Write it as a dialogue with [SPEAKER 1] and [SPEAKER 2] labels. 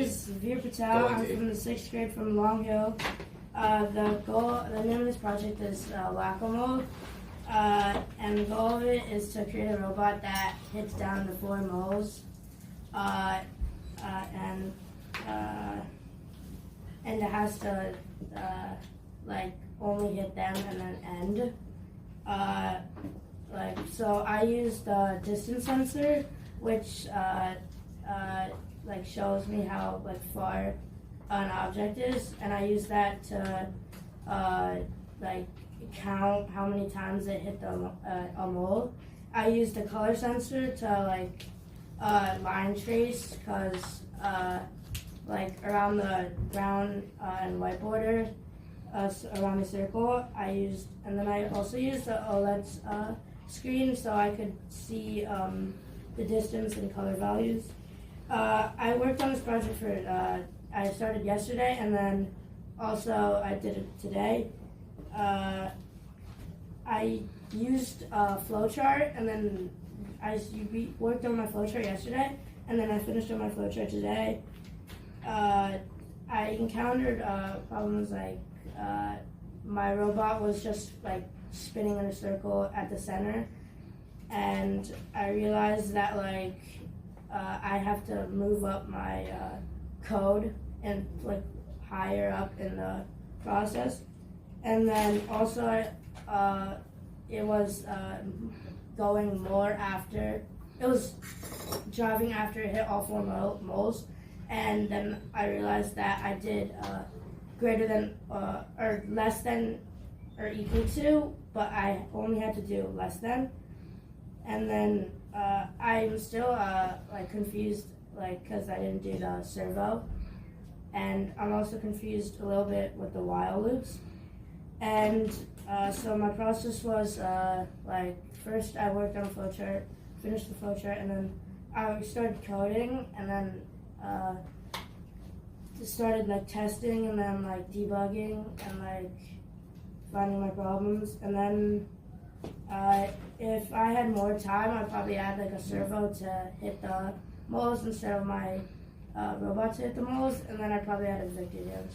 [SPEAKER 1] is Vir Patel. I'm from the 6th grade from Long Hill. The name of this project is Whack-A-Mole. And the goal of it is to create a robot that hits down the 4 moles. And it has to only hit them and then end. So I use the distance sensor, which shows me how far an object is, and I use that to count how many times it hit a mole. I use the color sensor to line trace, because around the brown and white border around the circle, and then I also used the OLED screen so I could see the distance and color values. I worked on this project I started yesterday, and then also I did it today. I used a flowchart, and then I worked on my flowchart yesterday, and then I finished on my flowchart today. I encountered problems my robot was just spinning in a circle at the center, and I realized that I have to move up my code and higher up in the process. And then also it was going more after, it was driving after it hit all 4 moles, and then I realized that I did greater than or less than or equal to, but I only had to do less than. And then I'm still confused because I didn't do the servo, and I'm also confused a little bit with the while loops. And so my process was first I worked on a flowchart, finished the flowchart, and then I started coding, and then started testing, and then debugging, and finding my problems. And then if I had more time, I'd probably add a servo to hit the moles instead of my robot to hit the moles, and then I'd probably add a videos.